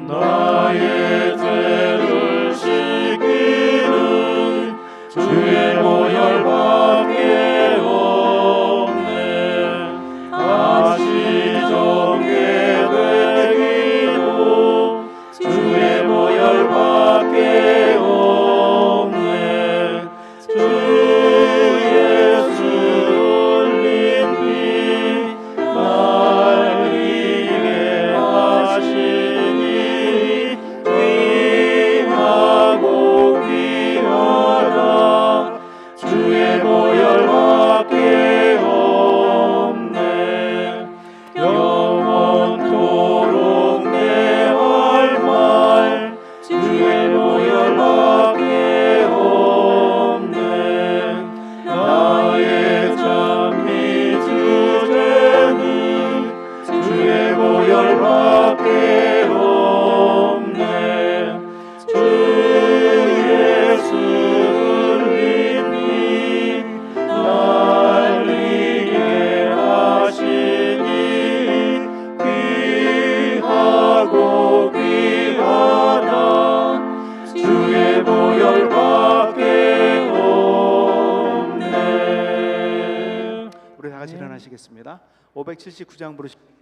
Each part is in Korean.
나의 죄를 씻기는 주의 보혈밖에 없네. 다시 정게 되기도 주의 보혈밖에 없네. 주 예수 흘린 피 날 이기게 하시니 귀하고 귀하다. 주의 보혈밖에 없네. 영원토록 내 할 말 주의 보혈밖에 없네. 나의 찬미 주제는 주의 보혈밖에 없네. 주 예수 흘린 피 날 이기게 하시니 귀하고 귀하다. 주의 보혈밖에 없네. 우리 다 같이 일어나시겠습니다. 579장 부르십니다.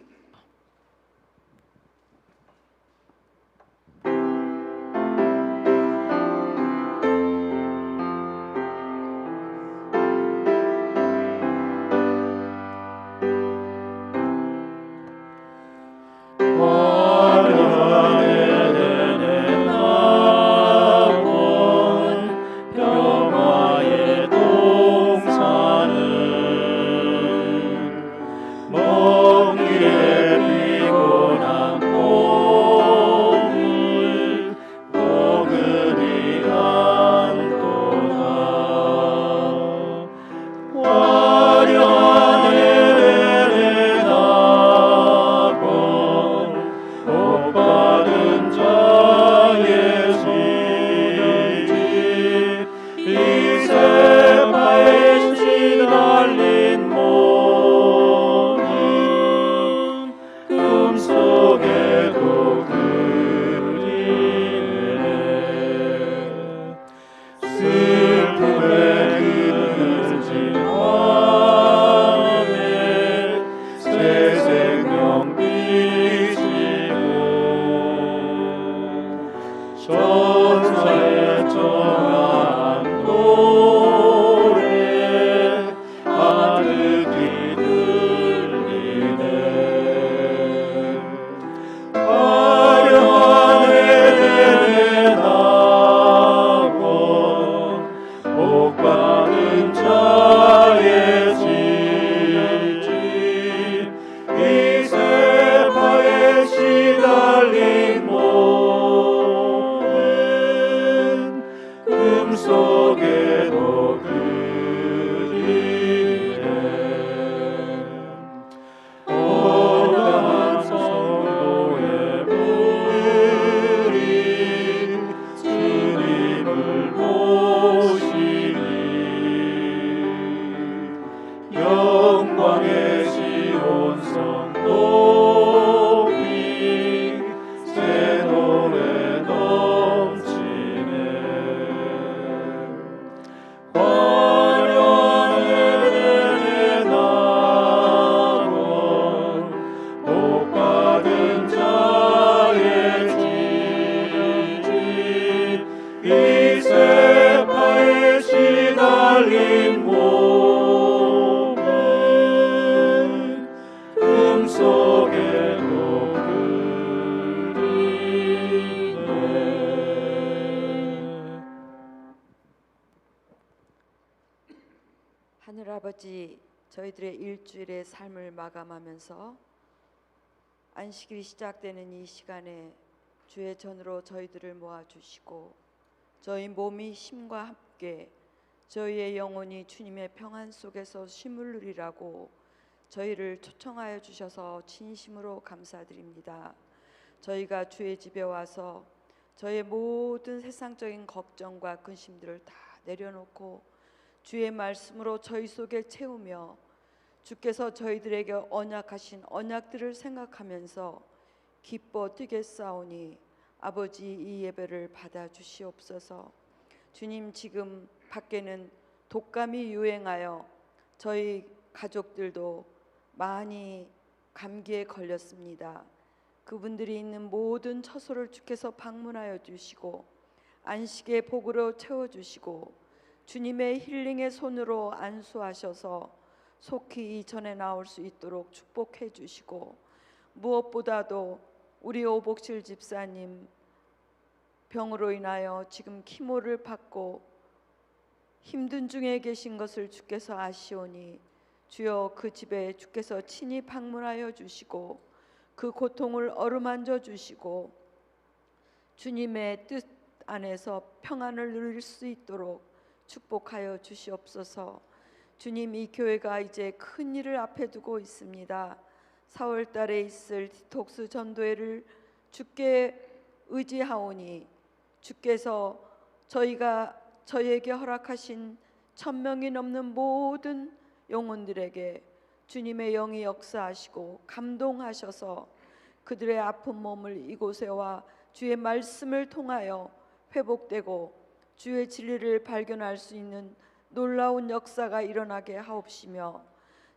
평화의 동산은 먼 길에 피곤한 몸을 포근히 안도다. 화려한 에덴의 낙원 복받은 자의 집 이세파에 시달린 몸은 꿈속에도 그리네. 슬픔에 그늘진 밤에 새 생명 비치고 천사의 정한 노래 가득히 들리네. 화려한 에덴의 낙원 복받은 자의 집 이세파에 시달린 몸은 꿈속에도 그리네. 오가한 성도의 물이 주님을 모시니 영광의 시온성 높이 새 노래 넘치네. 화려한 에덴의 낙원 복받은 자의 집 이세파에 시달린 몸은 꿈속에도 그리네. 하늘아버지, 저희들의 일주일의 삶을 마감하면서 안식일이 시작되는 이 시간에 주의 전으로 저희들을 모아주시고 저희 몸이 힘과 함께 저희의 영혼이 주님의 평안 속에서 쉼을 누리라고 저희를 초청하여 주셔서 진심으로 감사드립니다. 저희가 주의 집에 와서 저의 모든 세상적인 걱정과 근심들을 다 내려놓고 주의 말씀으로 저희 속에 채우며 주께서 저희들에게 언약하신 언약들을 생각하면서 기뻐 뛰겠사오니 아버지 이 예배를 받아 주시옵소서. 주님, 지금 밖에는 독감이 유행하여 저희 가족들도 많이 감기에 걸렸습니다. 그분들이 있는 모든 처소를 주께서 방문하여 주시고 안식의 복으로 채워주시고 주님의 힐링의 손으로 안수하셔서 속히 이전에 나올 수 있도록 축복해 주시고, 무엇보다도 우리 오복실 집사님 병으로 인하여 지금 키모를 받고 힘든 중에 계신 것을 주께서 아시오니 주여 그 집에 주께서 친히 방문하여 주시고 그 고통을 어루만져 주시고 주님의 뜻 안에서 평안을 누릴 수 있도록 축복하여 주시옵소서. 주님, 이 교회가 이제 큰 일을 앞에 두고 있습니다. 4월 달에 있을 디톡스 전도회를 주께 의지하오니 주께서 저희에게 허락하신 1000명이 넘는 모든 영혼들에게 주님의 영이 역사하시고 감동하셔서 그들의 아픈 몸을 이곳에와 주의 말씀을 통하여 회복되고 주의 진리를 발견할 수 있는 놀라운 역사가 일어나게 하옵시며,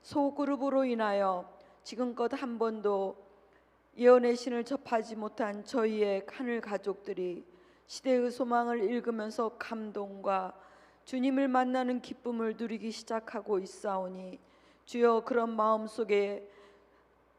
소그룹으로 인하여 지금껏 한 번도 예언의 신을 접하지 못한 저희의 하늘 가족들이 시대의 소망을 읽으면서 감동과 주님을 만나는 기쁨을 누리기 시작하고 있사오니 주여, 그런 마음속에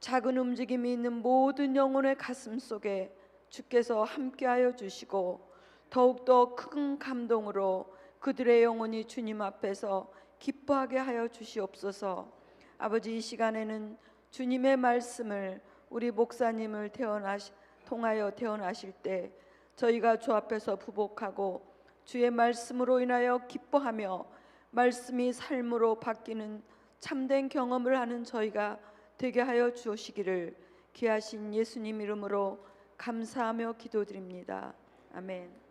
작은 움직임이 있는 모든 영혼의 가슴 속에 주께서 함께하여 주시고 더욱더 큰 감동으로 그들의 영혼이 주님 앞에서 기뻐하게 하여 주시옵소서. 아버지, 이 시간에는 주님의 말씀을 우리 목사님을 통하여 태어나실 때 저희가 주 앞에서 부복하고 주의 말씀으로 인하여 기뻐하며 말씀이 삶으로 바뀌는 참된 경험을 하는 저희가 되게 하여 주시기를 귀하신 예수님 이름으로 감사하며 기도드립니다. 아멘.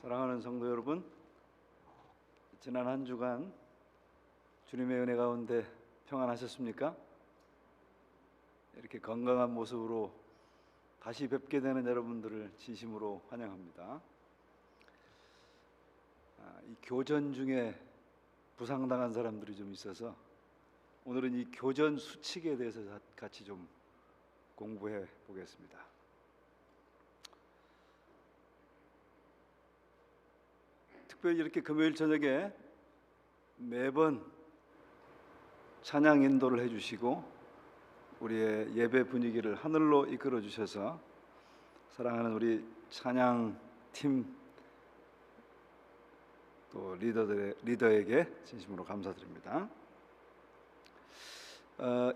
사랑하는 성도 여러분, 지난 한 주간 주님의 은혜 가운데 평안하셨습니까? 이렇게 건강한 모습으로 다시 뵙게 되는 여러분들을 진심으로 환영합니다. 이 교전 중에 부상당한 사람들이 좀 있어서 오늘은 이 교전 수칙에 대해서 같이 좀 공부해 보겠습니다. 특별히 이렇게 금요일 저녁에 매번 찬양 인도를 해주시고 우리의 예배 분위기를 하늘로 이끌어 주셔서 사랑하는 우리 찬양팀 또 리더에게 진심으로 감사드립니다.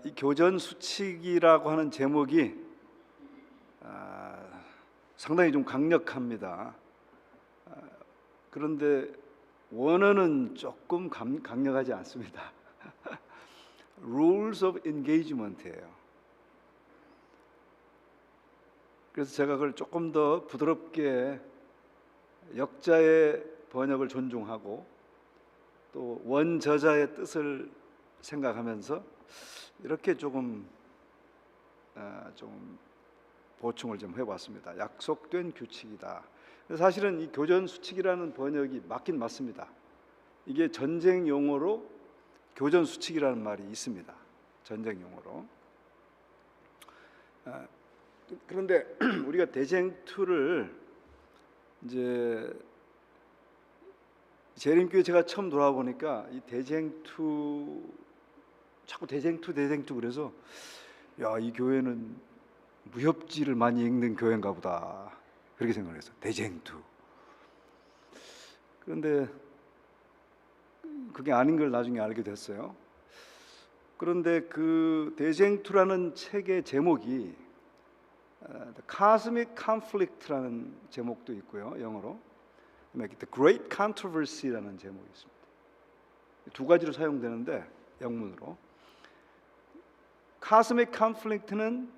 이 교전 수칙이라고 하는 제목이 상당히 좀 강력합니다. 그런데 원어는 조금 강력하지 않습니다. Rules of Engagement예요. 그래서 제가 그걸 조금 더 부드럽게 역자의 번역을 존중하고 또 원저자의 뜻을 생각하면서 이렇게 조금 보충을 좀 해봤습니다. 약속된 규칙이다. 사실은 이 교전 수칙이라는 번역이 맞긴 맞습니다. 이게 전쟁 용어로 교전 수칙이라는 말이 있습니다. 전쟁 용어로. 그런데 우리가 대쟁투를 이제 재림교회 제가 처음 돌아와 보니까 이 대쟁투 자꾸 대쟁투 그래서 야, 이 교회는 무협지를 많이 읽는 교회인가 보다. 그렇게 생각했어요. 대쟁투. 그런데 그게 아닌 걸 나중에 알게 됐어요. 그런데 그 대쟁투라는 책의 제목이 Cosmic Conflict라는 제목도 있고요, 영어로. The Great Controversy라는 제목이 있습니다. 두 가지로 사용되는데 영문으로 카스믹 컨플릭트는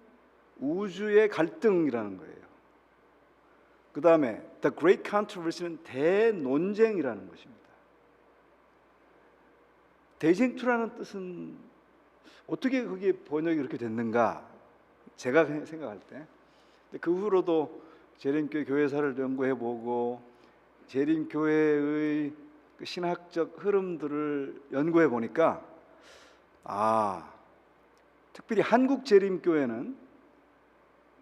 우주의 갈등이라는 거예요. 그 다음에 The Great Controversy는 대논쟁이라는 것입니다. 대쟁투라는 뜻은 어떻게 그게 번역이 그렇게 됐는가? 제가 생각할 때 그 후로도 재림교회 교회사를 연구해보고 재림교회의 그 신학적 흐름들을 연구해 보니까 특별히 한국 재림교회는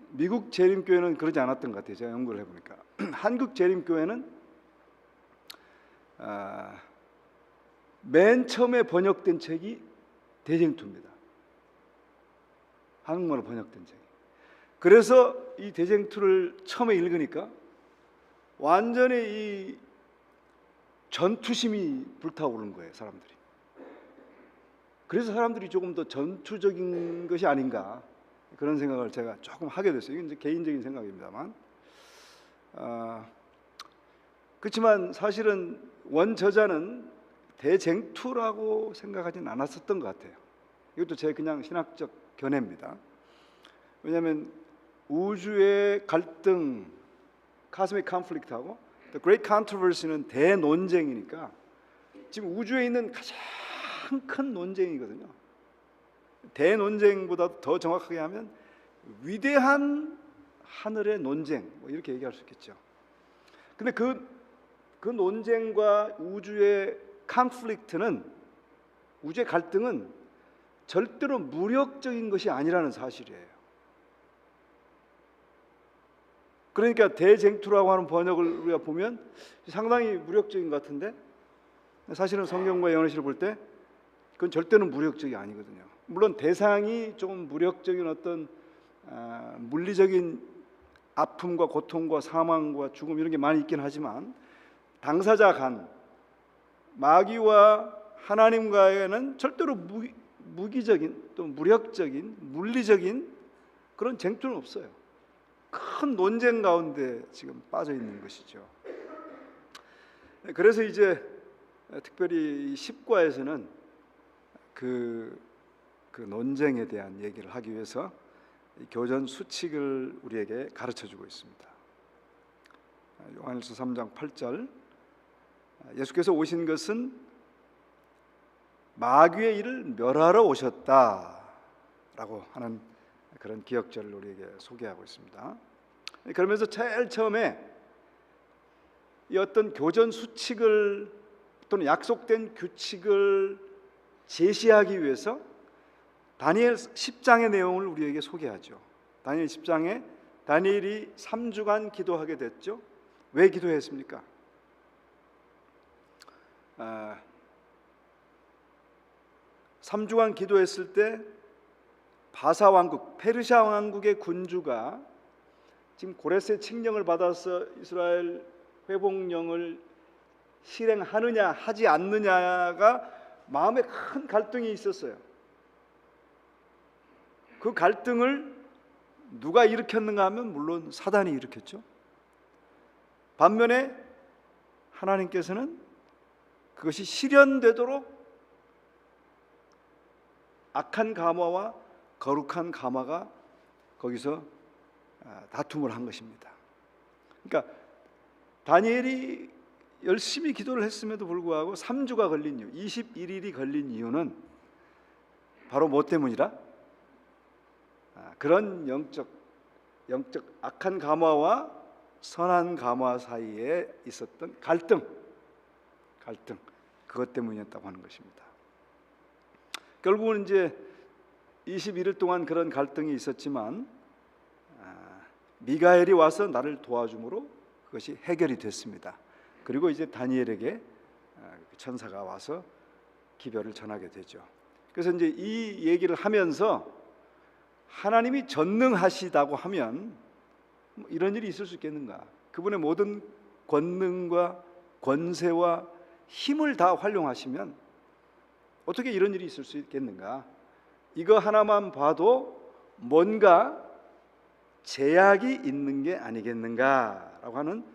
미국 재림교회는 그러지 않았던 것 같아요. 제가 연구를 해보니까 한국 재림교회는 맨 처음에 번역된 책이 대쟁투입니다. 한국말로 번역된 책이. 그래서 이 대쟁투를 처음에 읽으니까 완전히 이 전투심이 불타오르는 거예요, 사람들이. 그래서 사람들이 조금 더 전투적인 것이 아닌가 그런 생각을 제가 조금 하게 됐어요. 이건 이제 개인적인 생각입니다만. 그렇지만 사실은 원저자는 대쟁투라고 생각하지는 않았었던 것 같아요. 이것도 제 그냥 신학적 견해입니다. 왜냐하면 우주의 갈등, 카스믹 컨플릭트하고 The Great Controversy는 대논쟁이니까 지금 우주에 있는 가장 큰 논쟁이거든요. 대논쟁보다 더 정확하게 하면 위대한 하늘의 논쟁, 뭐 이렇게 얘기할 수 있겠죠. 근데 그 논쟁과 우주의 컨플릭트는, 우주의 갈등은 절대로 무력적인 것이 아니라는 사실이에요. 그러니까 대쟁투라고 하는 번역을 우리가 보면 상당히 무력적인 것 같은데 사실은 성경과 영어실을 볼 때 그건 절대로 무력적이 아니거든요. 물론 대상이 조금 무력적인 어떤 물리적인 아픔과 고통과 사망과 죽음 이런 게 많이 있긴 하지만 당사자 간 마귀와 하나님과에는 절대로 무기적인 또 무력적인 물리적인 그런 쟁투는 없어요. 큰 논쟁 가운데 지금 빠져 있는 것이죠. 그래서 이제 특별히 10과에서는 그 논쟁에 대한 얘기를 하기 위해서 교전 수칙을 우리에게 가르쳐주고 있습니다. 요한일서 3장 8절 예수께서 오신 것은 마귀의 일을 멸하러 오셨다라고 하는 그런 기억절을 우리에게 소개하고 있습니다. 그러면서 제일 처음에 이 어떤 교전 수칙을 또는 약속된 규칙을 제시하기 위해서 다니엘 10장의 내용을 우리에게 소개하죠. 다니엘 10장에 다니엘이 3주간 기도하게 됐죠. 왜 기도했습니까? 3주간 기도했을 때 바사 왕국, 페르시아 왕국의 군주가 지금 고레스의 칙령을 받아서 이스라엘 회복령을 실행하느냐 하지 않느냐가 마음에 큰 갈등이 있었어요. 그 갈등을 누가 일으켰는가 하면 물론 사단이 일으켰죠. 반면에 하나님께서는 그것이 실현되도록 악한 가마와 거룩한 가마가 거기서 다툼을 한 것입니다. 그러니까 다니엘이 열심히 기도를 했음에도 불구하고 3주가 걸린 이유, 21일이 걸린 이유는 바로 뭐 때문이라? 그런 영적 악한 가마와 선한 가마 사이에 있었던 갈등 그것 때문이었다고 하는 것입니다. 결국은 이제 21일 동안 그런 갈등이 있었지만 미가엘이 와서 나를 도와줌으로 그것이 해결이 됐습니다. 그리고 이제 다니엘에게 천사가 와서 기별을 전하게 되죠. 그래서 이제 이 얘기를 하면서 하나님이 전능하시다고 하면 이런 일이 있을 수 있겠는가? 그분의 모든 권능과 권세와 힘을 다 활용하시면 어떻게 이런 일이 있을 수 있겠는가? 이거 하나만 봐도 뭔가 제약이 있는 게 아니겠는가라고 하는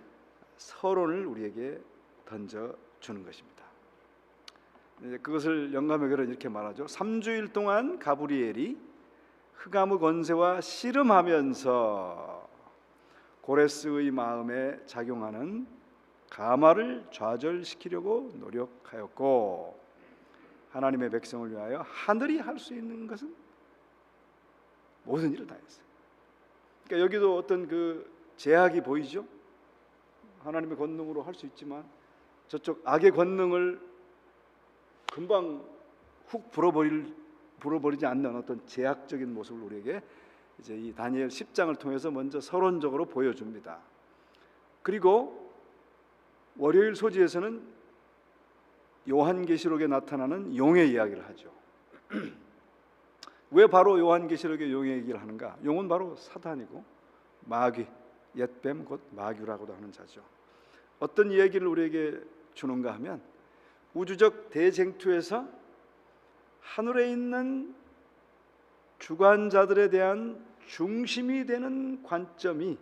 서론을 우리에게 던져주는 것입니다. 그것을 영감의 글은 이렇게 말하죠. 3주일 동안 가브리엘이 흑암의 권세와 씨름하면서 고레스의 마음에 작용하는 가마를 좌절시키려고 노력하였고, 하나님의 백성을 위하여 하늘이 할 수 있는 것은 모든 일을 다 했어요. 그러니까 여기도 어떤 그 제약이 보이죠. 하나님의 권능으로 할 수 있지만 저쪽 악의 권능을 금방 훅 불어버리지 않는 어떤 제약적인 모습을 우리에게 이제 이 다니엘 10장을 통해서 먼저 서론적으로 보여줍니다. 그리고 월요일 소지에서는 요한계시록에 나타나는 용의 이야기를 하죠. 왜 바로 요한계시록에 용의 얘기를 하는가? 용은 바로 사단이고 마귀, 옛뱀 곧 마귀라고도 하는 자죠. 어떤 이야기를 우리에게 주는가 하면 우주적 대쟁투에서 하늘에 있는 주관자들에 대한 중심이 되는 관점이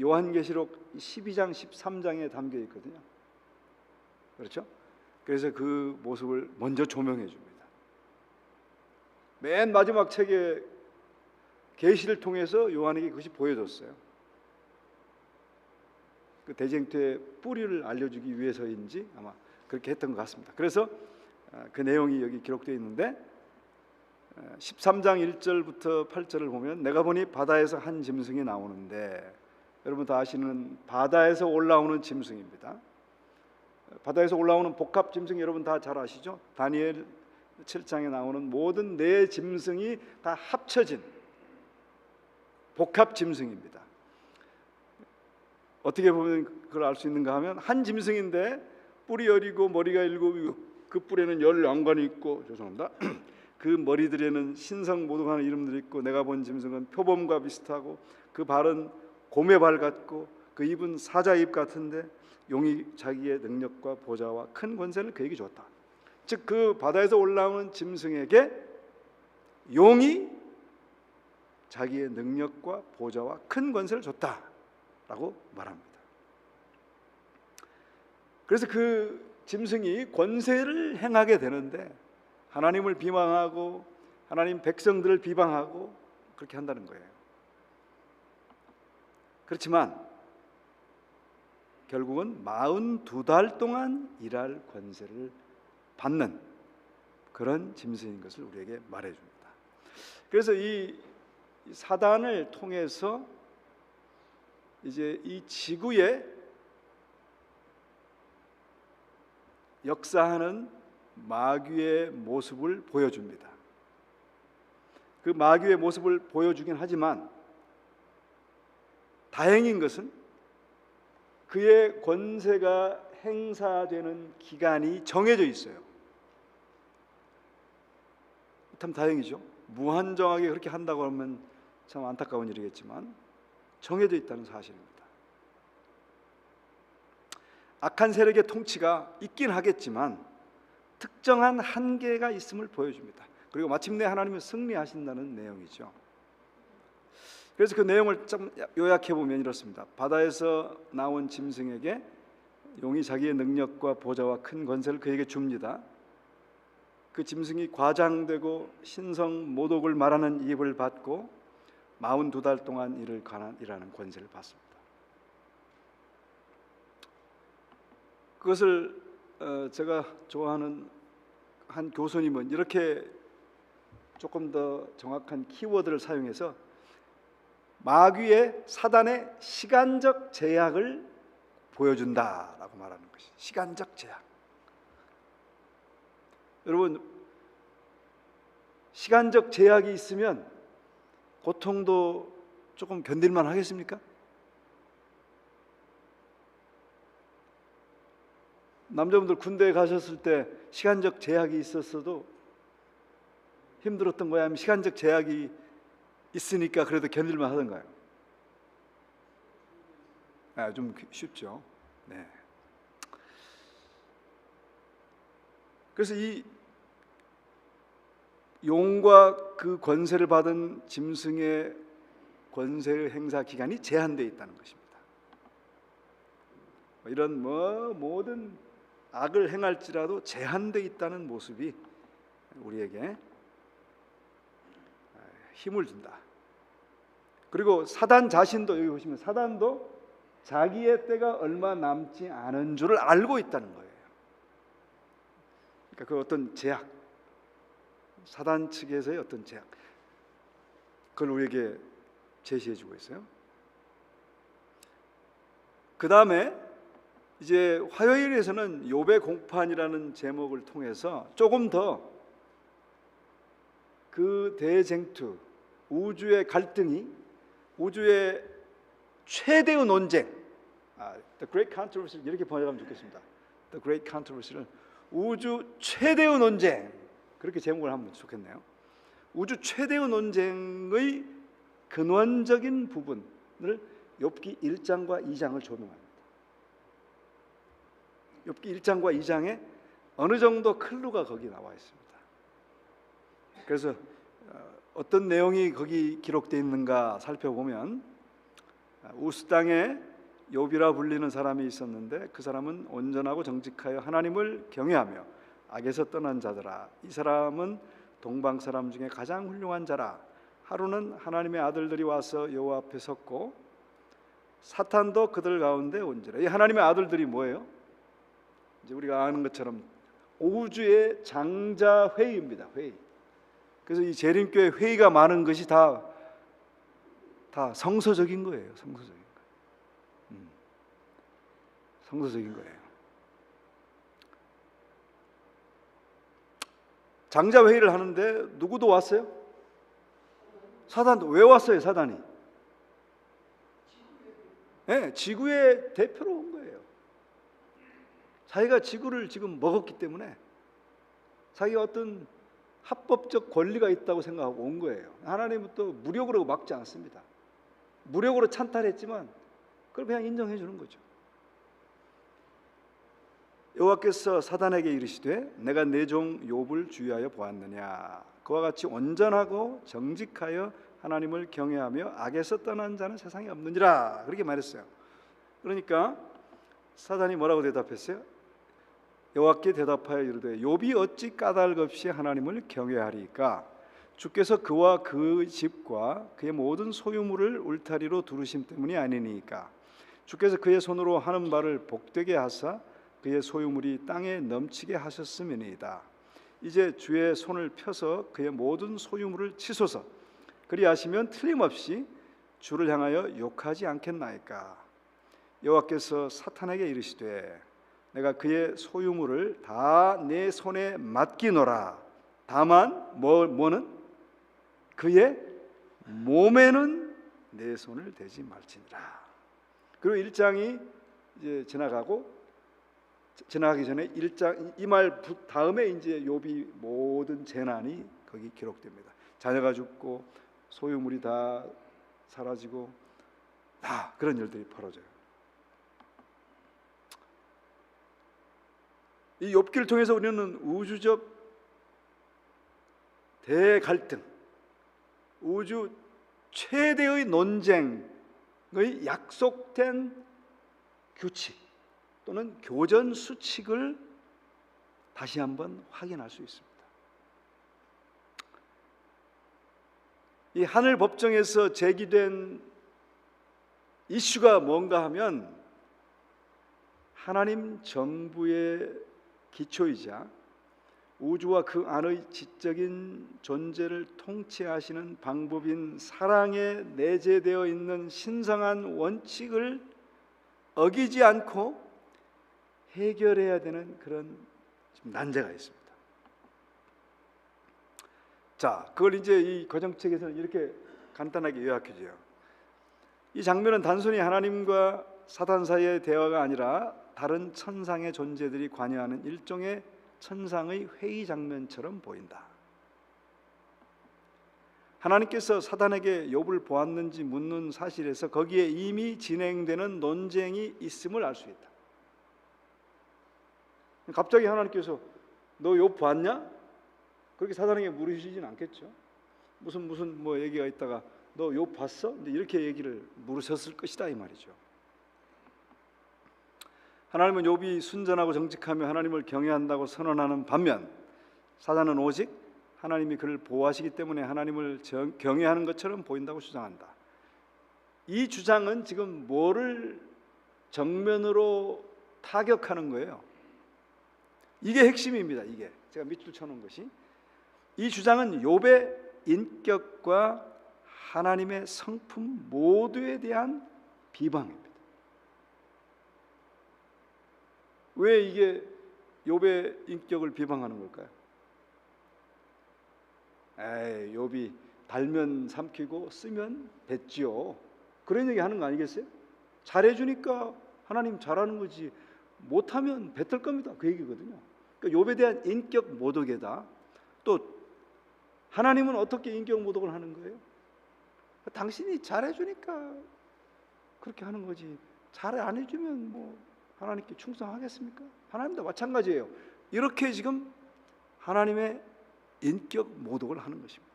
요한계시록 12장 13장에 담겨 있거든요. 그렇죠? 그래서 그 모습을 먼저 조명해 줍니다. 맨 마지막 책의 계시를 통해서 요한에게 그것이 보여졌어요. 그 대쟁투의 뿌리를 알려주기 위해서인지 아마 그렇게 했던 것 같습니다. 그래서 그 내용이 여기 기록되어 있는데 13장 1절부터 8절을 보면 내가 보니 바다에서 한 짐승이 나오는데, 여러분 다 아시는 바다에서 올라오는 짐승입니다. 바다에서 올라오는 복합 짐승 여러분 다 잘 아시죠? 다니엘 7장에 나오는 모든 네 짐승이 다 합쳐진 복합 짐승입니다. 어떻게 보면 그걸 알 수 있는가 하면 한 짐승인데 뿔이 여리고 머리가 일곱이고 그 뿔에는 10왕관이 있고, 죄송합니다. 그 머리들에는 신성 모독하는 이름들이 있고, 내가 본 짐승은 표범과 비슷하고 그 발은 곰의 발 같고 그 입은 사자 입 같은데 용이 자기의 능력과 보좌와 큰 권세를 그에게 줬다. 즉 그 바다에서 올라오는 짐승에게 용이 자기의 능력과 보좌와 큰 권세를 줬다라고 말합니다. 그래서 그 짐승이 권세를 행하게 되는데 하나님을 비방하고 하나님 백성들을 비방하고 그렇게 한다는 거예요. 그렇지만 결국은 42달 동안 일할 권세를 받는 그런 짐승인 것을 우리에게 말해줍니다. 그래서 이 사단을 통해서 이제 이 지구에 역사하는 마귀의 모습을 보여줍니다. 그 마귀의 모습을 보여주긴 하지만 다행인 것은 그의 권세가 행사되는 기간이 정해져 있어요. 참 다행이죠. 무한정하게 그렇게 한다고 하면 참 안타까운 일이겠지만 정해져 있다는 사실입니다. 악한 세력의 통치가 있긴 하겠지만 특정한 한계가 있음을 보여줍니다. 그리고 마침내 하나님은 승리하신다는 내용이죠. 그래서 그 내용을 좀 요약해 보면 이렇습니다. 바다에서 나온 짐승에게 용이 자기의 능력과 보좌와 큰 권세를 그에게 줍니다. 그 짐승이 과장되고 신성 모독을 말하는 입을 받고 42달 동안 일하는 권세를 받습니다. 그것을 제가 좋아하는 한 교수님은 이렇게 조금 더 정확한 키워드를 사용해서 마귀의 사단의 시간적 제약을 보여준다라고 말하는 것이 시간적 제약. 여러분, 시간적 제약이 있으면 고통도 조금 견딜만 하겠습니까? 남자분들 군대에 가셨을 때 시간적 제약이 있었어도 힘들었던 거야? 아니면 시간적 제약이 있으니까 그래도 견딜만 하던가요? 좀 쉽죠. 네. 그래서 이 용과 그 권세를 받은 짐승의 권세 행사 기간이 제한되어 있다는 것입니다. 이런 모든 악을 행할지라도 제한되어 있다는 모습이 우리에게 힘을 준다. 그리고 사단 자신도, 여기 보시면 사단도 자기의 때가 얼마 남지 않은 줄을 알고 있다는 거예요. 그러니까 그 어떤 제약, 사단 측에서의 어떤 제약, 그걸 우리에게 제시해주고 있어요. 그 다음에 이제 화요일에서는 욥의 공판이라는 제목을 통해서 조금 더 그 대쟁투, 우주의 갈등이, 우주의 최대의 논쟁, The Great Controversy, 이렇게 번역하면 좋겠습니다. The Great Controversy를 우주 최대의 논쟁, 그렇게 제목을 하면 좋겠네요. 우주 최대의 논쟁의 근원적인 부분을 욥기 1장과 2장을 조명합니다. 욥기 1장과 2장에 어느 정도 클루가 거기 나와 있습니다. 그래서 어떤 내용이 거기 기록되어 있는가 살펴보면, 우스 땅에 욥이라 불리는 사람이 있었는데 그 사람은 온전하고 정직하여 하나님을 경외하며 악에서 떠난 자더라. 이 사람은 동방 사람 중에 가장 훌륭한 자라. 하루는 하나님의 아들들이 와서 여호와 앞에 섰고 사탄도 그들 가운데 온지라. 이 하나님의 아들들이 뭐예요? 이제 우리가 아는 것처럼 우주의 장자 회의입니다. 회의. 그래서 이 재림교회 회의가 많은 것이 다 성서적인 거예요. 성서적인 거. 성서적인 거예요. 장자 회의를 하는데 누구도 왔어요? 사단도. 왜 왔어요? 사단이? 네, 지구의 대표로 온 거예요. 자기가 지구를 지금 먹었기 때문에 자기가 어떤 합법적 권리가 있다고 생각하고 온 거예요. 하나님은 또 무력으로 막지 않습니다. 무력으로 찬탈했지만 그걸 그냥 인정해 주는 거죠. 여호와께서 사단에게 이르시되 내가 내 종 욥을 주의하여 보았느냐. 그와 같이 온전하고 정직하여 하나님을 경외하며 악에서 떠난 자는 세상에 없느니라. 그렇게 말했어요. 그러니까 사단이 뭐라고 대답했어요? 여호와께 대답하여 이르되 욥이 어찌 까닭 없이 하나님을 경외하리까? 주께서 그와 그 집과 그의 모든 소유물을 울타리로 두르심 때문이 아니니까. 주께서 그의 손으로 하는 바를 복되게 하사 그의 소유물이 땅에 넘치게 하셨음이니이다. 이제 주의 손을 펴서 그의 모든 소유물을 치소서. 그리하시면 틀림없이 주를 향하여 욕하지 않겠나이까. 여호와께서 사탄에게 이르시되 내가 그의 소유물을 다 내 손에 맡기노라. 다만 뭐는 그의 몸에는 내 손을 대지 말지니라. 그리고 1장이 이제 지나가기 전에 1장 이 말 다음에 이제 욥이 모든 재난이 거기 기록됩니다. 자녀가 죽고 소유물이 다 사라지고 다 그런 일들이 벌어져요. 이 욥기를 통해서 우리는 우주적 대갈등, 우주 최대의 논쟁의 약속된 규칙 또는 교전 수칙을 다시 한번 확인할 수 있습니다. 이 하늘 법정에서 제기된 이슈가 뭔가 하면 하나님 정부의 기초이자 우주와 그 안의 지적인 존재를 통치하시는 방법인 사랑에 내재되어 있는 신성한 원칙을 어기지 않고 해결해야 되는 그런 난제가 있습니다. 자, 그걸 이제 이 거정책에서는 이렇게 간단하게 요약해줘요. 이 장면은 단순히 하나님과 사단 사이의 대화가 아니라 다른 천상의 존재들이 관여하는 일종의 천상의 회의 장면처럼 보인다. 하나님께서 사단에게 욥을 보았는지 묻는 사실에서 거기에 이미 진행되는 논쟁이 있음을 알 수 있다. 갑자기 하나님께서 너 욥 봤냐? 그렇게 사단에게 물으시진 않겠죠. 무슨 뭐 얘기가 있다가 너 욥 봤어? 이렇게 얘기를 물으셨을 것이다 이 말이죠. 하나님은 욥이 순전하고 정직하며 하나님을 경외한다고 선언하는 반면 사단은 오직 하나님이 그를 보호하시기 때문에 하나님을 경외하는 것처럼 보인다고 주장한다. 이 주장은 지금 뭐를 정면으로 타격하는 거예요? 이게 핵심입니다. 이게 제가 밑줄 쳐놓은 것이, 이 주장은 욥의 인격과 하나님의 성품 모두에 대한 비방입니다. 왜 이게 욥의 인격을 비방하는 걸까요? 욥이 달면 삼키고 쓰면 뱉지요. 그런 얘기 하는 거 아니겠어요? 잘해주니까 하나님 잘하는 거지, 못하면 뱉을 겁니다. 그 얘기거든요. 그러니까 욥에 대한 인격 모독에다 또 하나님은 어떻게 인격 모독을 하는 거예요? 당신이 잘해주니까 그렇게 하는 거지, 잘 안 해주면 뭐 하나님께 충성하겠습니까? 하나님도 마찬가지예요. 이렇게 지금 하나님의 인격 모독을 하는 것입니다.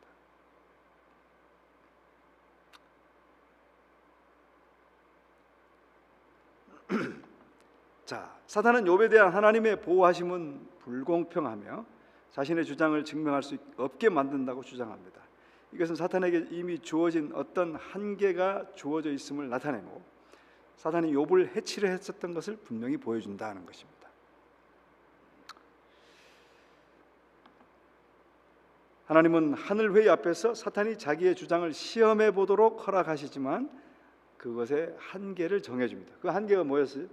자, 사탄은 욥에 대한 하나님의 보호하심은 불공평하며 자신의 주장을 증명할 수 없게 만든다고 주장합니다. 이것은 사탄에게 이미 주어진 어떤 한계가 주어져 있음을 나타내고 사탄이 욥을 해치려 했었던 것을 분명히 보여준다는 것입니다. 하나님은 하늘회의 앞에서 사탄이 자기의 주장을 시험해 보도록 허락하시지만 그것의 한계를 정해줍니다. 그 한계가 뭐였어요?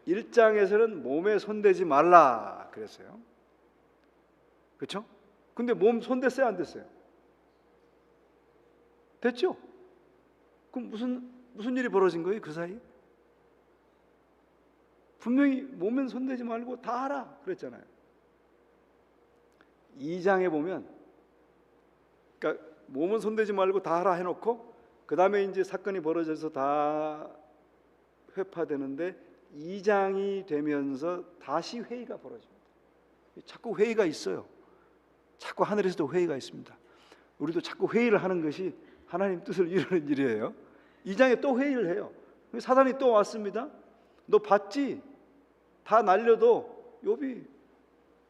1장에서는 몸에 손대지 말라 그랬어요. 그렇죠? 근데 몸 손댔어요, 안 됐어요? 됐죠? 그럼 무슨 일이 벌어진 거예요, 그 사이에? 분명히 몸엔 손대지 말고 다 하라 그랬잖아요. 2장에 보면, 그러니까 몸은 손대지 말고 다 하라 해놓고 그 다음에 이제 사건이 벌어져서 다 회파되는데 2장이 되면서 다시 회의가 벌어집니다. 자꾸 회의가 있어요. 자꾸 하늘에서도 회의가 있습니다. 우리도 자꾸 회의를 하는 것이 하나님 뜻을 이루는 일이에요. 2장에 또 회의를 해요. 사단이 또 왔습니다. 너 봤지? 다 날려도 욥이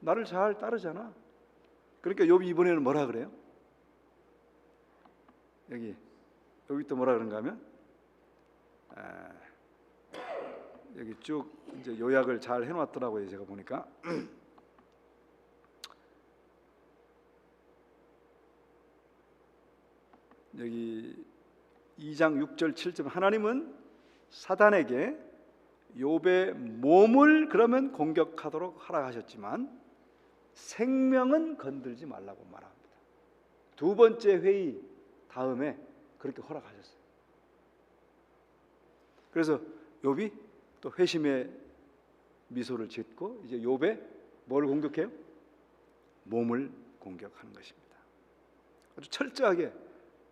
나를 잘 따르잖아. 그러니까 욥이 이번에는 뭐라 그래요? 여기 또 뭐라 그런가 하면 여기 쭉 이제 요약을 잘 해놨더라고요. 제가 보니까 여기 2장 6절 7절 하나님은 사단에게 욥의 몸을 그러면 공격하도록 허락하셨지만 생명은 건들지 말라고 말합니다. 두 번째 회의 다음에 그렇게 허락하셨어요. 그래서 욥이 또 회심의 미소를 짓고 이제 욥의 뭘 공격해요? 몸을 공격하는 것입니다. 아주 철저하게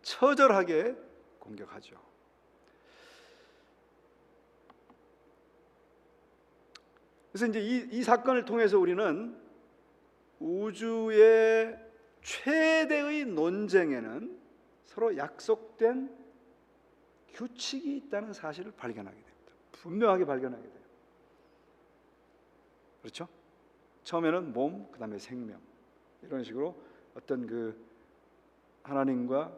처절하게 공격하죠. 그래서 이제 이 사건을 통해서 우리는 우주의 최대의 논쟁에는 서로 약속된 규칙이 있다는 사실을 발견하게 됩니다. 분명하게 발견하게 돼요. 그렇죠? 처음에는 몸, 그 다음에 생명, 이런 식으로 어떤 그 하나님과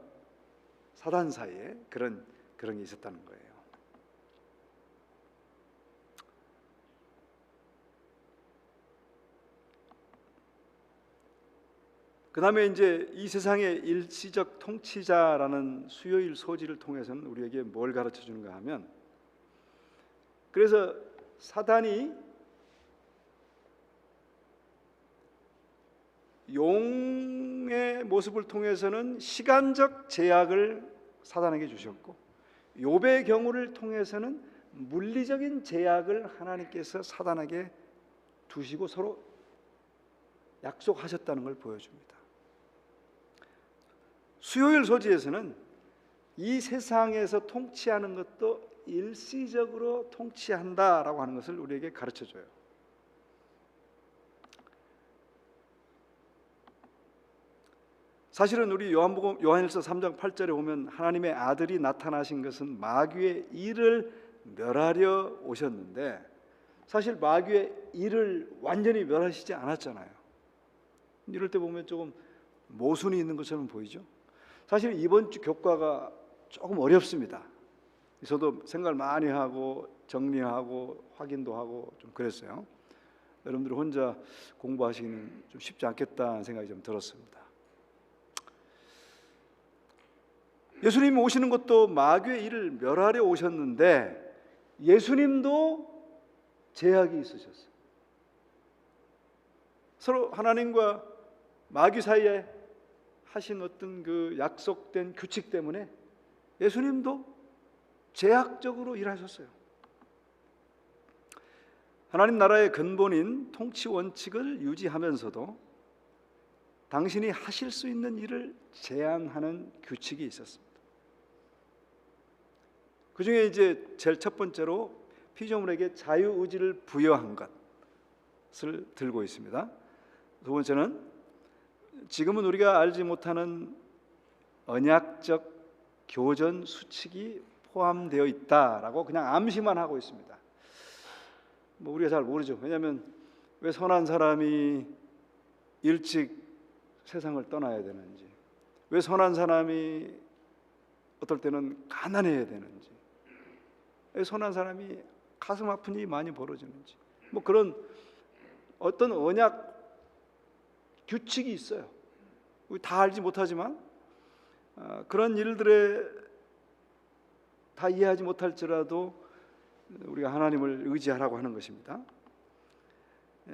사단 사이에 그런 게 있었다는 거예요. 그 다음에 이제 이 세상의 일시적 통치자라는 수요일 소지를 통해서는 우리에게 뭘 가르쳐 주는가 하면, 그래서 사단이 용의 모습을 통해서는 시간적 제약을 사단에게 주셨고, 욥의 경우를 통해서는 물리적인 제약을 하나님께서 사단에게 두시고 서로 약속하셨다는 걸 보여줍니다. 수요일 소지에서는 이 세상에서 통치하는 것도 일시적으로 통치한다라고 하는 것을 우리에게 가르쳐줘요. 사실은 우리 요한복음 요한일서 3장 8절에 보면 하나님의 아들이 나타나신 것은 마귀의 일을 멸하려 오셨는데, 사실 마귀의 일을 완전히 멸하시지 않았잖아요. 이럴 때 보면 조금 모순이 있는 것처럼 보이죠. 사실 이번 주 교과가 조금 어렵습니다. 저도 생각을 많이 하고 정리하고 확인도 하고 좀 그랬어요. 여러분들 혼자 공부하시기는 좀 쉽지 않겠다는 생각이 좀 들었습니다. 예수님이 오시는 것도 마귀의 일을 멸하려 오셨는데 예수님도 제약이 있으셨어요. 서로 하나님과 마귀 사이에 하신 어떤 그 약속된 규칙 때문에 예수님도 제약적으로 일하셨어요. 하나님 나라의 근본인 통치 원칙을 유지하면서도 당신이 하실 수 있는 일을 제한하는 규칙이 있었습니다. 그 중에 이제 제일 첫 번째로 피조물에게 자유의지를 부여한 것을 들고 있습니다. 두 번째는 지금은 우리가 알지 못하는 언약적 교전 수칙이 포함되어 있다라고 그냥 암시만 하고 있습니다. 뭐 우리가 잘 모르죠. 왜냐하면 왜 선한 사람이 일찍 세상을 떠나야 되는지, 왜 선한 사람이 어떨 때는 가난해야 되는지, 왜 선한 사람이 가슴 아픈 일이 많이 벌어지는지, 뭐 그런 어떤 언약 규칙이 있어요. 우리 다 알지 못하지만 그런 일들에 다 이해하지 못할지라도 우리가 하나님을 의지하라고 하는 것입니다.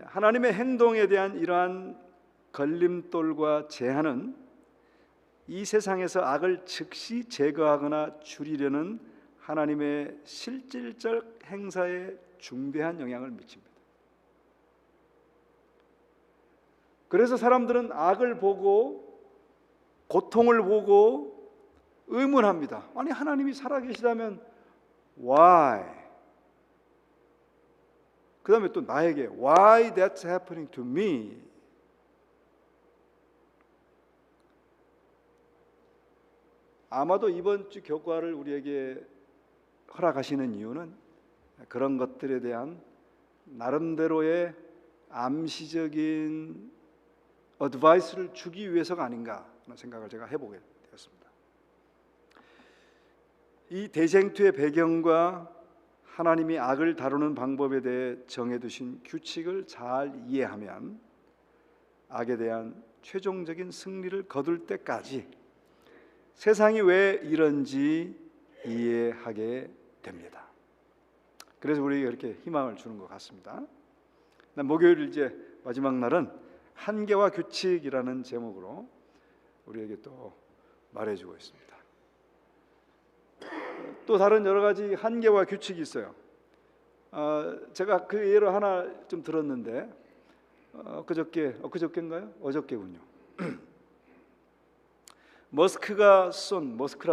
하나님의 행동에 대한 이러한 걸림돌과 제한은 이 세상에서 악을 즉시 제거하거나 줄이려는 하나님의 실질적 행사에 중대한 영향을 미칩니다. 그래서 사람들은 악을 보고 고통을 보고 의문합니다. 아니 하나님이 살아계시다면 why? 그 다음에 또 나에게 why that's happening to me? 아마도 이번 주 교과를 우리에게 허락하시는 이유는 그런 것들에 대한 나름대로의 암시적인 어드바이스를 주기 위해서가 아닌가 하는 생각을 제가 해보게 되었습니다. 이 대쟁투의 배경과 하나님이 악을 다루는 방법에 대해 정해두신 규칙을 잘 이해하면 악에 대한 최종적인 승리를 거둘 때까지 세상이 왜 이런지 이해하게 됩니다. 그래서 우리에게 이렇게 희망을 주는 것 같습니다. 목요일 이제 마지막 날은 한계와 규칙이라는 제목으로 우리에게 또 말해주고 있습니다. 또 다른 여러 가지 한계와 규칙이 있어요. 제가 그 예를 하나 좀 들었는데 엊그저께인가요? 어저께군요. 머스크라고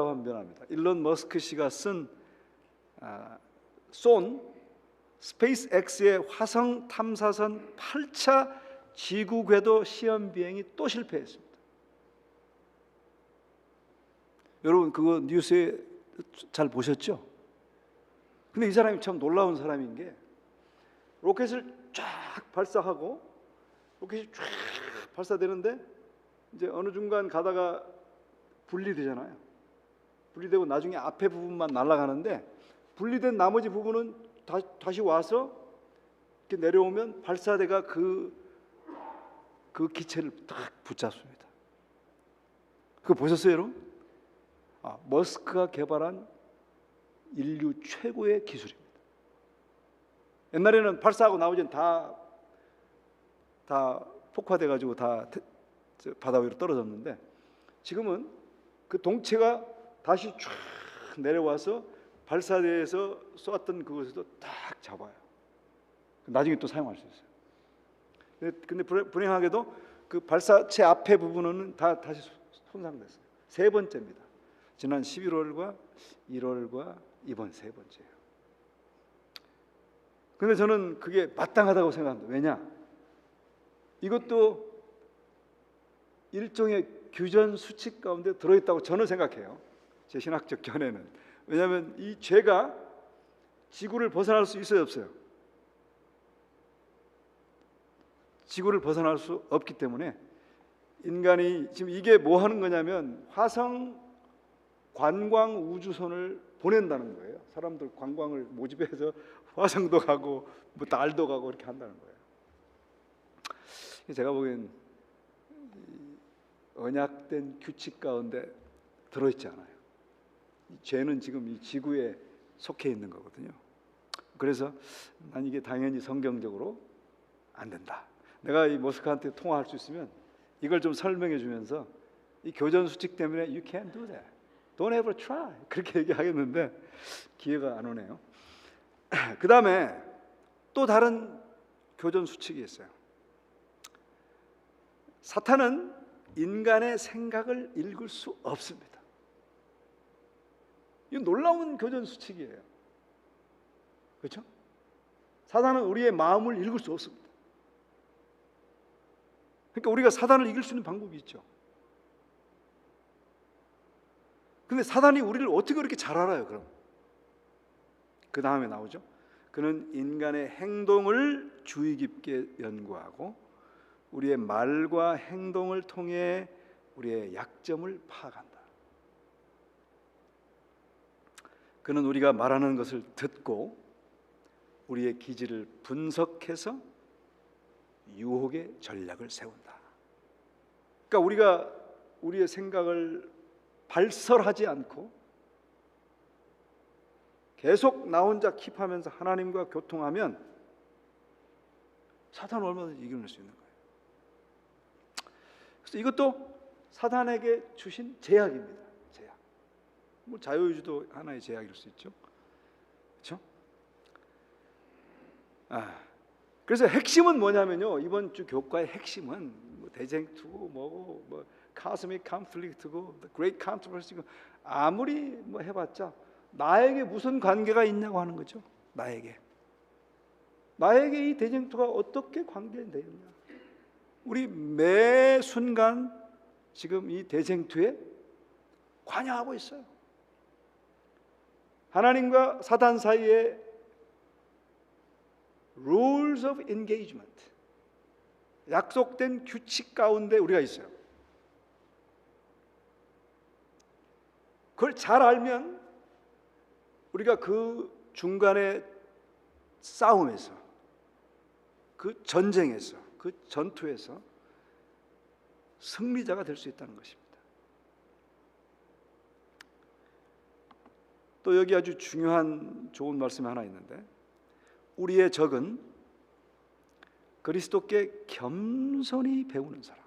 하면 변합니다. 일론 머스크 씨가 쏜 스페이스X의 화성 탐사선 8차 지구 궤도 시험 비행이 또 실패했습니다. 여러분 그거 뉴스에 잘 보셨죠? 근데 이 사람이 참 놀라운 사람인 게 로켓을 쫙 발사하고 로켓이 쫙 발사되는데 이제 어느 중간 가다가 분리되잖아요. 분리되고 나중에 앞에 부분만 날아가는데 분리된 나머지 부분은 다시 와서 이렇게 내려오면 발사대가 그 기체를 딱 붙잡습니다. 그거 보셨어요, 여러분? 머스크가 개발한 인류 최고의 기술입니다. 옛날에는 발사하고 나머지는 다 폭파돼가지고 다 바다 위로 떨어졌는데 지금은 그 동체가 다시 쫙 내려와서 발사대에서 쏘았던 그것에도 딱 잡아요. 나중에 또 사용할 수 있어요. 근데 불행하게도 그 발사체 앞에 부분은 다시 손상됐어요. 세 번째입니다. 지난 11월과 1월과 이번 세 번째예요. 근데 저는 그게 마땅하다고 생각합니다. 왜냐? 이것도 일종의 규전 수칙 가운데 들어있다고 저는 생각해요. 제 신학적 견해는. 왜냐하면 이 죄가 지구를 벗어날 수 있어요, 없어요? 지구를 벗어날 수 없기 때문에 인간이 지금 이게 뭐 하는 거냐면 화성 관광 우주선을 보낸다는 거예요. 사람들 관광을 모집해서 화성도 가고 뭐 달도 가고 이렇게 한다는 거예요. 제가 보기엔 언약된 규칙 가운데 들어있지 않아요. 죄는 지금 이 지구에 속해 있는 거거든요. 그래서 난 이게 당연히 성경적으로 안 된다. 내가 이 모스크한테 통화할 수 있으면 이걸 좀 설명해 주면서 이 교전 수칙 때문에 you can't do that. Don't ever try. 그렇게 얘기하겠는데 기회가 안 오네요. 그 다음에 또 다른 교전 수칙이 있어요. 사탄은 인간의 생각을 읽을 수 없습니다. 이 놀라운 교전 수칙이에요. 그렇죠? 사탄은 우리의 마음을 읽을 수 없습니다. 그러니까 우리가 사탄을 이길 수 있는 방법이 있죠. 근데 사탄이 우리를 어떻게 그렇게 잘 알아요, 그럼? 그 다음에 나오죠. 그는 인간의 행동을 주의 깊게 연구하고 우리의 말과 행동을 통해 우리의 약점을 파악한다. 그는 우리가 말하는 것을 듣고 우리의 기질을 분석해서 유혹의 전략을 세운다. 그러니까 우리가 우리의 생각을 발설하지 않고 계속 나 혼자 킵하면서 하나님과 교통하면 사탄을 얼마든지 이겨낼 수 있는 거예요. 그래서 이것도 사탄에게 주신 제약입니다. 제약. 뭐 자유의지도 하나의 제약일 수 있죠. 그렇죠? 그래서 핵심은 뭐냐면요. 이번 주 교과의 핵심은 뭐 대쟁투고 뭐고 뭐 카스믹 컨플릭트고 그레이트 컨트로버시고 아무리 뭐 해봤자 나에게 무슨 관계가 있냐고 하는 거죠. 나에게 이 대쟁투가 어떻게 관계되어 있냐. 우리 매 순간 지금 이 대쟁투에 관여하고 있어요. 하나님과 사단 사이에 rules of engagement, 약속된 규칙 가운데 우리가 있어요. 그걸 잘 알면 우리가 그 중간에 싸움에서, 그 전쟁에서, 그 전투에서 승리자가 될 수 있다는 것입니다. 또 여기 아주 중요한 좋은 말씀이 하나 있는데, 우리의 적은 그리스도께 겸손히 배우는 사람,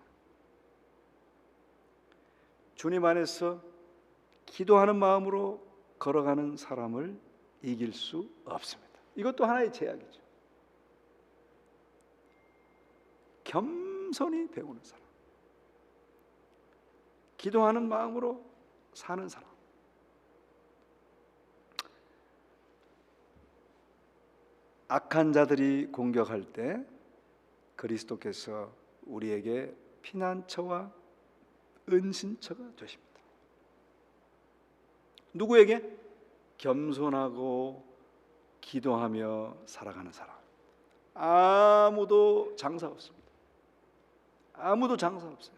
주님 안에서 기도하는 마음으로 걸어가는 사람을 이길 수 없습니다. 이것도 하나의 제약이죠. 겸손히 배우는 사람, 기도하는 마음으로 사는 사람. 악한 자들이 공격할 때 그리스도께서 우리에게 피난처와 은신처가 되십니다. 누구에게? 겸손하고 기도하며 살아가는 사람. 아무도 장사 없습니다. 아무도 장사 없어요.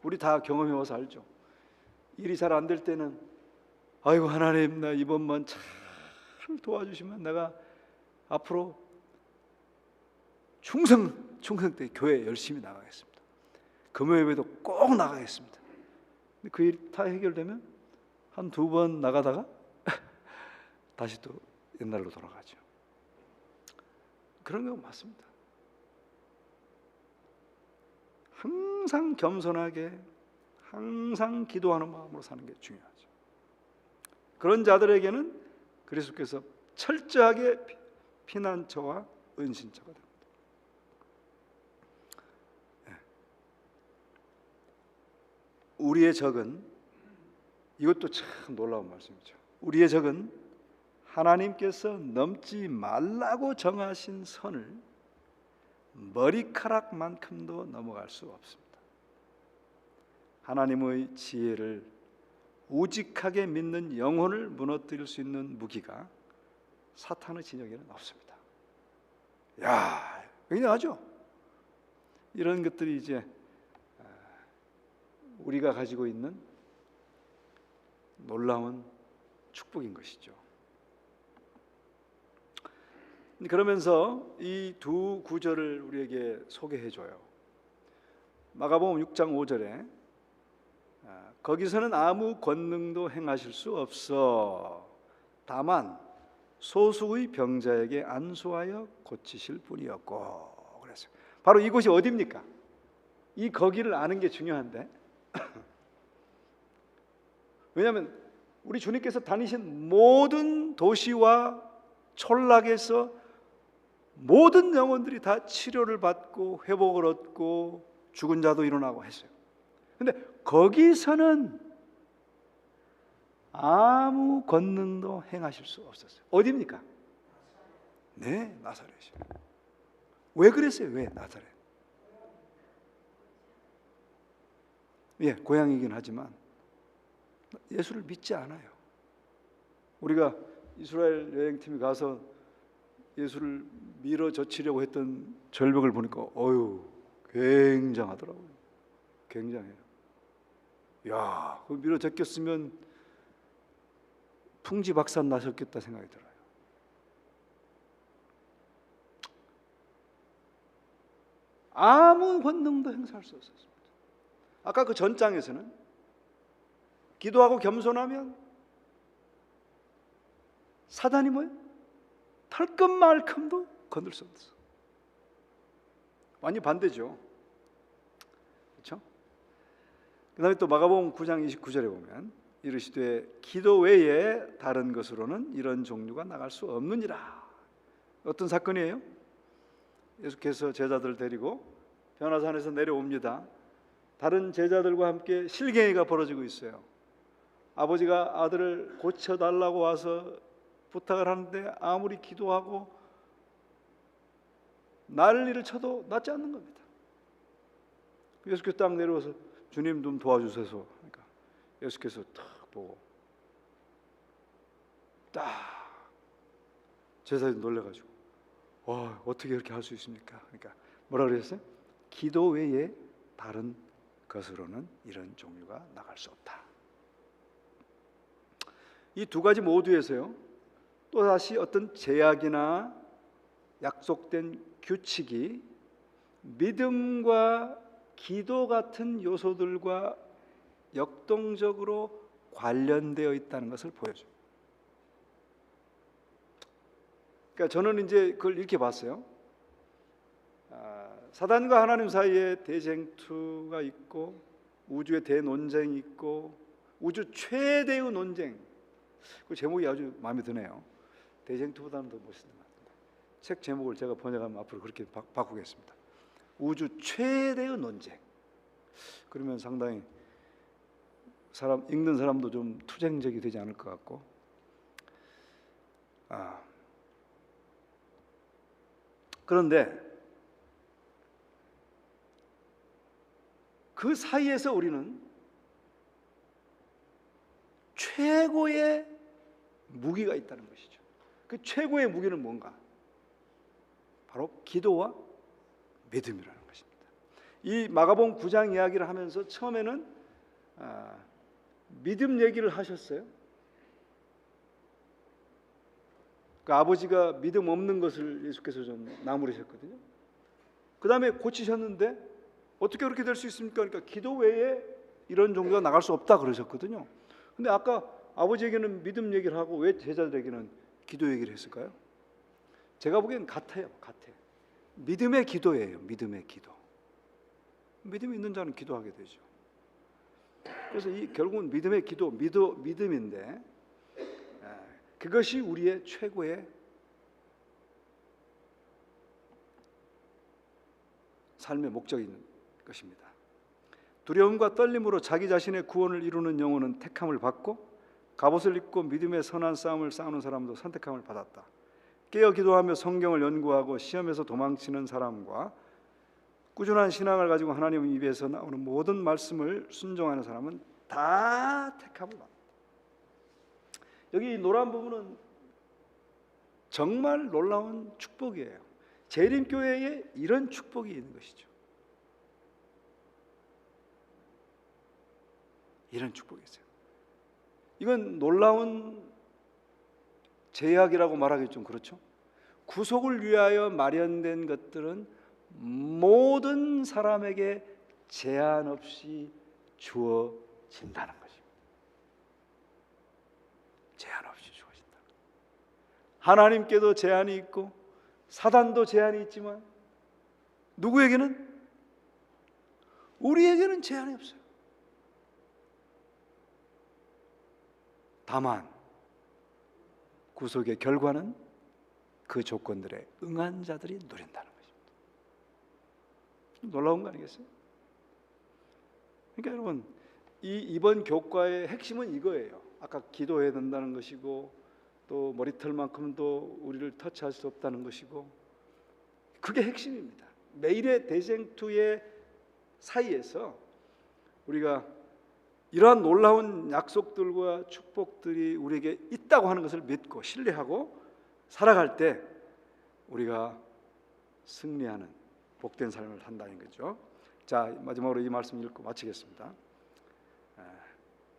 우리 다 경험해 와서 알죠. 일이 잘 안 될 때는 아이고 하나님, 나 이번만 잘 도와주시면 내가 앞으로 충성 때 교회 열심히 나가겠습니다. 금요예배도 꼭 나가겠습니다. 그 일 다 해결되면 한 2번 나가다가 다시 또 옛날로 돌아가죠. 그런 거 맞습니다. 항상 겸손하게, 항상 기도하는 마음으로 사는 게 중요하죠. 그런 자들에게는 그리스도께서 철저하게 피난처와 은신처가 됩니다. 우리의 적은, 이것도 참 놀라운 말씀이죠. 우리의 적은 하나님께서 넘지 말라고 정하신 선을 머리카락만큼도 넘어갈 수 없습니다. 하나님의 지혜를 우직하게 믿는 영혼을 무너뜨릴 수 있는 무기가 사탄의 진영에는 없습니다. 야, 굉장하죠? 이런 것들이 이제 우리가 가지고 있는 놀라운 축복인 것이죠. 그러면서 이 두 구절을 우리에게 소개해 줘요. 마가복음 6장 5절에 거기서는 아무 권능도 행하실 수 없어 다만 소수의 병자에게 안수하여 고치실 뿐이었고 그랬어요. 바로 이곳이 어디입니까? 이 거기를 아는 게 중요한데 왜냐하면 우리 주님께서 다니신 모든 도시와 촌락에서 모든 영혼들이 다 치료를 받고 회복을 얻고 죽은 자도 일어나고 했어요. 근데 거기서는 아무 권능도 행하실 수 없었어요. 어디입니까? 네, 나사렛이요. 왜 그랬어요? 왜 나사렛? 예, 고향이긴 하지만 예수를 믿지 않아요. 우리가 이스라엘 여행팀이 가서 예수를 밀어젖히려고 했던 절벽을 보니까 굉장하더라고요. 굉장해요. 야, 그 밀어젖혔으면 풍지박산 나셨겠다 생각이 들어요. 아무 권능도 행사할 수 없었습니다. 아까 그 전장에서는 기도하고 겸손하면 사단이 뭐예요? 털끝만큼도 건들 수 없어. 완전 반대죠. 그렇죠? 그 다음에 또 마가복음 9장 29절에 보면 이르시되 기도 외에 다른 것으로는 이런 종류가 나갈 수 없느니라. 어떤 사건이에요? 예수께서 제자들 데리고 변화산에서 내려옵니다. 다른 제자들과 함께 실갱이가 벌어지고 있어요. 아버지가 아들을 고쳐달라고 와서 부탁을 하는데 아무리 기도하고 난리를 쳐도 낫지 않는 겁니다. 예수께서 딱 내려와서 주님 좀 도와주셔서 그러니까 예수께서 탁 보고 딱 제자들이 놀래가지고 어떻게 이렇게 할 수 있습니까? 그러니까 뭐라 그랬어요? 기도 외에 다른 것으로는 이런 종류가 나갈 수 없다. 이 두 가지 모두에서요 또다시 어떤 제약이나 약속된 규칙이 믿음과 기도 같은 요소들과 역동적으로 관련되어 있다는 것을 보여줘요. 그러니까 저는 이제 그걸 이렇게 봤어요. 사단과 하나님 사이에 대쟁투가 있고 우주의 대논쟁이 있고 우주 최대의 논쟁. 그 제목이 아주 마음에 드네요. 대쟁투보다는 더 멋있는 것 같아요. 책 제목을 제가 번역하면 앞으로 그렇게 바꾸겠습니다. 우주 최대의 논쟁. 그러면 상당히 읽는 사람도 좀 투쟁적이 되지 않을 것 같고. 그런데 그 사이에서 우리는 최고의 무기가 있다는 것이죠. 그 최고의 무기는 뭔가? 바로 기도와 믿음이라는 것입니다. 이 마가복음 9장 이야기를 하면서 처음에는 믿음 얘기를 하셨어요. 그 아버지가 믿음 없는 것을 예수께서 좀 나무르셨거든요. 그 다음에 고치셨는데 어떻게 그렇게 될 수 있습니까? 그러니까 기도 외에 이런 종류가 나갈 수 없다 그러셨거든요. 근데 아까 아버지에게는 믿음 얘기를 하고 왜 제자들에게는 기도 얘기를 했을까요? 제가 보기엔 같아요. 믿음의 기도예요. 믿음의 기도. 믿음이 있는 자는 기도하게 되죠. 그래서 결국은 믿음의 기도, 믿음인데 그것이 우리의 최고의 삶의 목적인 것입니다. 두려움과 떨림으로 자기 자신의 구원을 이루는 영혼은 택함을 받고 갑옷을 입고 믿음의 선한 싸움을 싸우는 사람도 선택함을 받았다. 깨어 기도하며 성경을 연구하고 시험에서 도망치는 사람과 꾸준한 신앙을 가지고 하나님 입에서 나오는 모든 말씀을 순종하는 사람은 다 택함을 받는다. 여기 노란 부분은 정말 놀라운 축복이에요. 재림교회에 이런 축복이 있는 것이죠. 이런 축복이 있어요. 이건 놀라운 제약이라고 말하기 좀 그렇죠. 구속을 위하여 마련된 것들은 모든 사람에게 제한 없이 주어진다는 것입니다. 제한 없이 주어진다. 하나님께도 제한이 있고 사단도 제한이 있지만 누구에게는? 우리에게는 제한이 없어요. 다만 구속의 결과는 그 조건들에 응한 자들이 누린다는 것입니다. 놀라운 거 아니겠어요? 그러니까 여러분, 이번 교과의 핵심은 이거예요. 아까 기도해야 된다는 것이고, 또 머리털만큼도 우리를 터치할 수 없다는 것이고, 그게 핵심입니다. 매일의 대쟁투의 사이에서 우리가 이러한 놀라운 약속들과 축복들이 우리에게 있다고 하는 것을 믿고 신뢰하고 살아갈 때 우리가 승리하는 복된 삶을 산다는 거죠. 자, 마지막으로 이 말씀 읽고 마치겠습니다.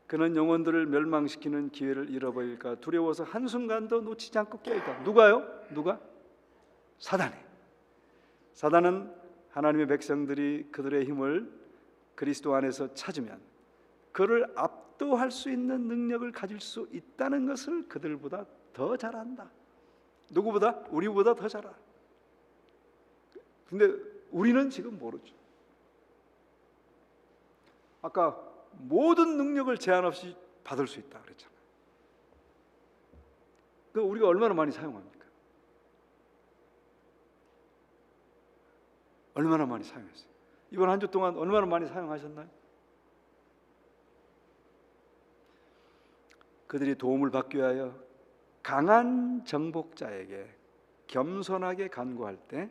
그는 영혼들을 멸망시키는 기회를 잃어버릴까 두려워서 한순간도 놓치지 않고 깨어있다. 누가요? 누가? 사단이. 사단은 하나님의 백성들이 그들의 힘을 그리스도 안에서 찾으면 그를 압도할 수 있는 능력을 가질 수 있다는 것을 그들보다 더 잘 안다. 누구보다? 우리보다 더 잘 알아. 근데 우리는 지금 모르죠. 아까 모든 능력을 제한 없이 받을 수 있다 그랬잖아요. 그 우리가 얼마나 많이 사용합니까? 얼마나 많이 사용했어요? 이번 한 주 동안 얼마나 많이 사용하셨나요? 그들이 도움을 받기 위하여 강한 정복자에게 겸손하게 간구할 때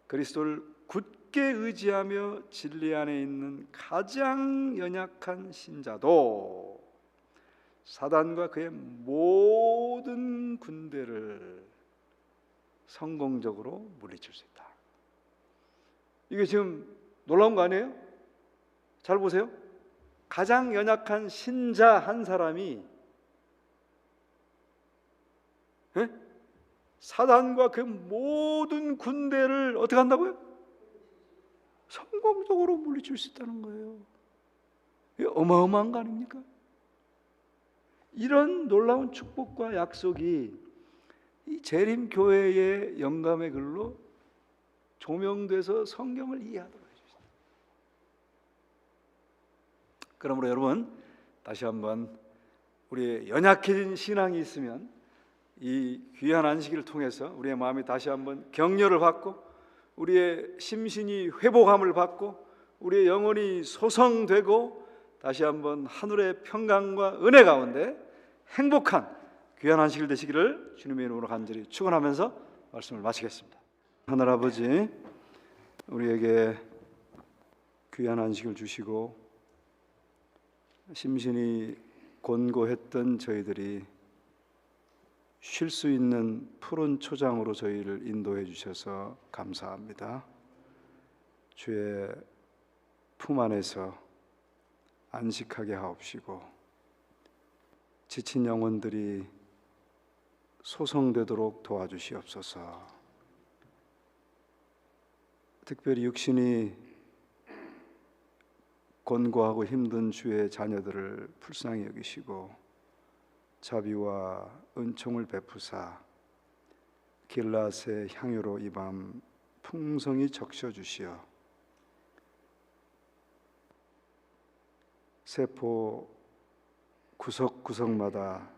그리스도를 굳게 의지하며 진리 안에 있는 가장 연약한 신자도 사단과 그의 모든 군대를 성공적으로 물리칠 수 있다. 이게 지금 놀라운 거 아니에요? 잘 보세요. 가장 연약한 신자 한 사람이 사단과 그 모든 군대를 어떻게 한다고요? 성공적으로 물리칠 수 있다는 거예요. 이게 어마어마한 거 아닙니까? 이런 놀라운 축복과 약속이 이 재림교회의 영감의 글로 조명돼서 성경을 이해하도록 해주십니다. 그러므로 여러분, 다시 한번 우리의 연약해진 신앙이 있으면 이 귀한 안식일을 통해서 우리의 마음이 다시 한번 격려를 받고 우리의 심신이 회복함을 받고 우리의 영혼이 소성되고 다시 한번 하늘의 평강과 은혜 가운데 행복한 귀한 안식일 되시기를 주님의 이름으로 간절히 축원하면서 말씀을 마치겠습니다. 하늘 아버지, 우리에게 귀한 안식을 주시고 심신이 곤고했던 저희들이 쉴 수 있는 푸른 초장으로 저희를 인도해 주셔서 감사합니다. 주의 품 안에서 안식하게 하옵시고 지친 영혼들이 소성되도록 도와주시옵소서. 특별히 육신이 곤고하고 힘든 주의 자녀들을 불쌍히 여기시고 자비와 은총을 베푸사 길라앗의 향유로 이 밤 풍성히 적셔 주시어 세포 구석구석마다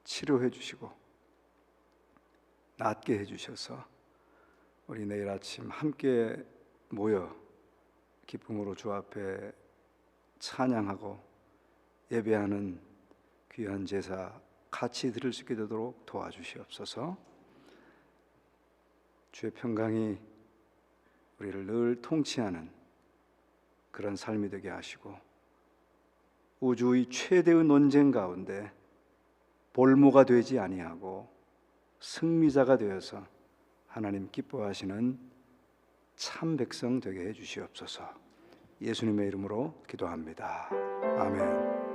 치료해 주시고 낫게 해 주셔서 우리 내일 아침 함께 모여 기쁨으로 주 앞에 찬양하고 예배하는 귀한 제사 같이 드릴 수 있게 되도록 도와주시옵소서. 주의 평강이 우리를 늘 통치하는 그런 삶이 되게 하시고 우주의 최대의 논쟁 가운데 볼모가 되지 아니하고 승리자가 되어서 하나님 기뻐하시는 참 백성 되게 해 주시옵소서. 예수님의 이름으로 기도합니다. 아멘.